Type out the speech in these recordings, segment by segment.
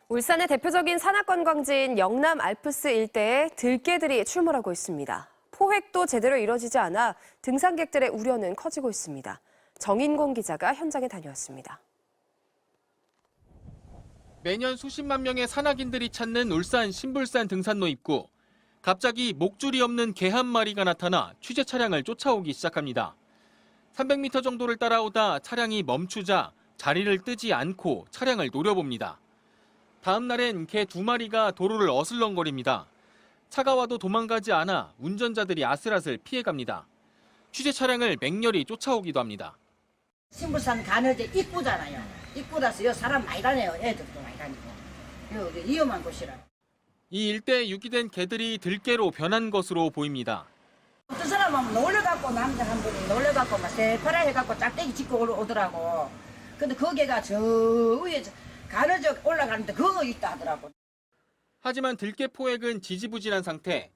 울산의 대표적인 산악관광지인 영남 알프스 일대에 들개들이 출몰하고 있습니다. 포획도 제대로 이뤄지지 않아 등산객들의 우려는 커지고 있습니다. 정인공 기자가 현장에 다녀왔습니다. 매년 수십만 명의 산악인들이 찾는 울산 신불산 등산로 입구. 갑자기 목줄이 없는 개 한 마리가 나타나 취재 차량을 쫓아오기 시작합니다. 300m 정도를 따라오다 차량이 멈추자 자리를 뜨지 않고 차량을 노려봅니다. 다음 날엔 개 2마리가 도로를 어슬렁거립니다. 차가 와도 도망가지 않아 운전자들이 아슬아슬 피해갑니다. 취재 차량을 맹렬히 쫓아오기도 합니다. 신불산 가는 입구잖아요. 입구라서 여기 사람 많이 다녀요. 애들도 많이 다니고. 여기 위험한 곳이라. 이 일대에 유기된 개들이 들개로 변한 것으로 보입니다. 어떤 사람은 놀래갖고 남자 한 분이 놀래갖고 막 새파라 해갖고 짝대기 짚고 오더라고. 근데 그 개가 저 위에 가느적 올라가는데 그거 있다 하더라고. 하지만 들개 포획은 지지부진한 상태.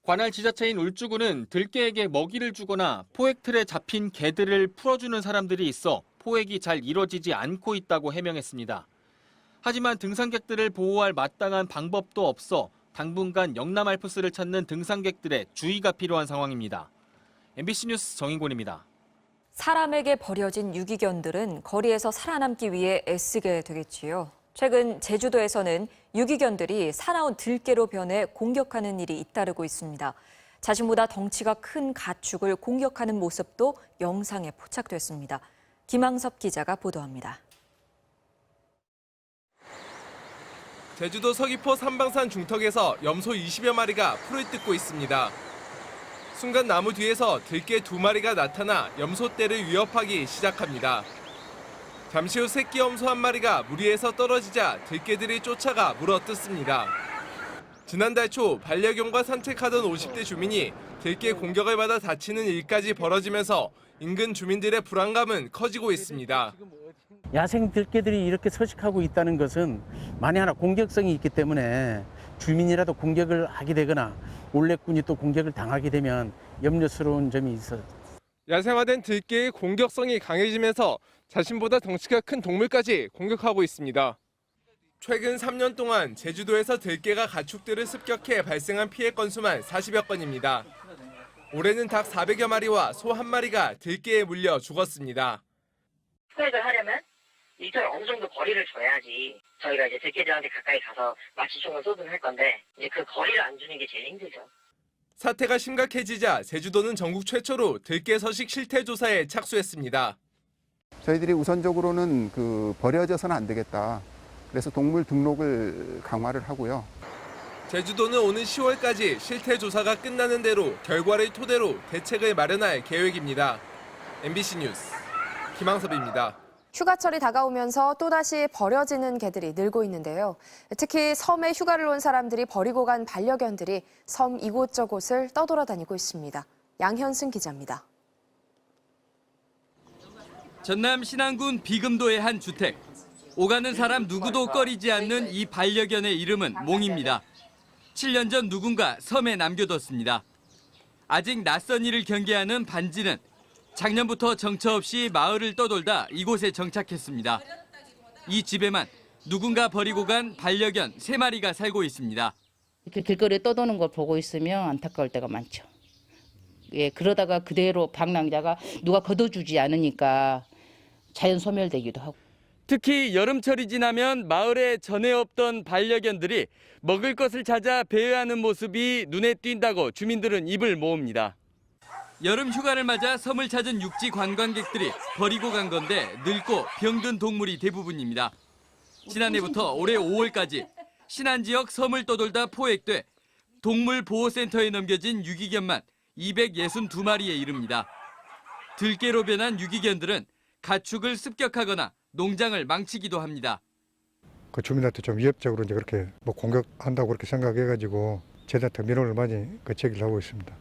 관할 지자체인 울주군은 들개에게 먹이를 주거나 포획 틀에 잡힌 개들을 풀어주는 사람들이 있어 포획이 잘 이뤄지지 않고 있다고 해명했습니다. 하지만 등산객들을 보호할 마땅한 방법도 없어 당분간 영남 알프스를 찾는 등산객들의 주의가 필요한 상황입니다. MBC 뉴스 정인곤입니다. 사람에게 버려진 유기견들은 거리에서 살아남기 위해 애쓰게 되겠지요. 최근 제주도에서는 유기견들이 사나운 들개로 변해 공격하는 일이 잇따르고 있습니다. 자신보다 덩치가 큰 가축을 공격하는 모습도 영상에 포착됐습니다. 김항섭 기자가 보도합니다. 제주도 서귀포 삼방산 중턱에서 염소 20여 마리가 풀을 뜯고 있습니다. 순간 나무 뒤에서 들개 2마리가 나타나 염소떼를 위협하기 시작합니다. 잠시 후 새끼 염소 한 마리가 무리에서 떨어지자 들개들이 쫓아가 물어뜯습니다. 지난달 초 반려견과 산책하던 50대 주민이 들개 공격을 받아 다치는 일까지 벌어지면서 인근 주민들의 불안감은 커지고 있습니다. 야생 들개들이 이렇게 서식하고 있다는 것은 만에 하나 공격성이 있기 때문에 주민이라도 공격을 하게 되거나 올레꾼이 또 공격을 당하게 되면 염려스러운 점이 있어요. 야생화된 들개의 공격성이 강해지면서 자신보다 덩치가 큰 동물까지 공격하고 있습니다. 최근 3년 동안 제주도에서 들개가 가축들을 습격해 발생한 피해 건수만 40여 건입니다. 올해는 닭 400여 마리와 소 1마리가 들개에 물려 죽었습니다. 포획을 하려면 일단 어느 정도 거리를 줘야지 저희가 이제 들개들한테 가까이 가서 마취총을 쏘든 할 건데 이제 그 거리를 안 주는 게 제일 힘들죠. 사태가 심각해지자 제주도는 전국 최초로 들개 서식 실태 조사에 착수했습니다. 저희들이 우선적으로는 버려져서는 안 되겠다. 그래서 동물 등록을 강화를 하고요. 제주도는 오는 10월까지 실태 조사가 끝나는 대로 결과를 토대로 대책을 마련할 계획입니다. MBC 뉴스 김항섭입니다. 휴가철이 다가오면서 또다시 버려지는 개들이 늘고 있는데요. 특히 섬에 휴가를 온 사람들이 버리고 간 반려견들이 섬 이곳저곳을 떠돌아다니고 있습니다. 양현승 기자입니다. 전남 신안군 비금도의 한 주택. 오가는 사람 누구도 꺼리지 않는 이 반려견의 이름은 몽입니다. 7년 전 누군가 섬에 남겨뒀습니다. 아직 낯선 일을 경계하는 반지는 작년부터 정처 없이 마을을 떠돌다 이곳에 정착했습니다. 이 집에만 누군가 버리고 간 반려견 3마리가 살고 있습니다. 이렇게 길거리에 떠도는 걸 보고 있으면 안타까울 때가 많죠. 예, 그러다가 그대로 방랑자가 누가 걷어주지 않으니까 자연 소멸되기도 하고. 특히 여름철이 지나면 마을에 전에 없던 반려견들이 먹을 것을 찾아 배회하는 모습이 눈에 띈다고 주민들은 입을 모읍니다. 여름 휴가를 맞아 섬을 찾은 육지 관광객들이 버리고 간 건데 늙고 병든 동물이 대부분입니다. 지난해부터 올해 5월까지 신안 지역 섬을 떠돌다 포획돼 동물보호센터에 넘겨진 유기견만 262마리에 이릅니다. 들개로 변한 유기견들은 가축을 습격하거나 농장을 망치기도 합니다. 그 주민한테 좀 위협적으로 이제 그렇게 공격한다고 그렇게 생각해가지고 제한테 민원을 많이 제기를 하고 있습니다.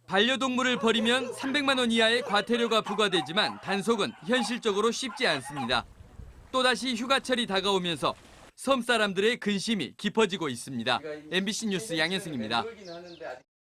반려동물을 버리면 300만 원 이하의 과태료가 부과되지만 단속은 현실적으로 쉽지 않습니다. 또다시 휴가철이 다가오면서 섬 사람들의 근심이 깊어지고 있습니다. MBC 뉴스 양현승입니다.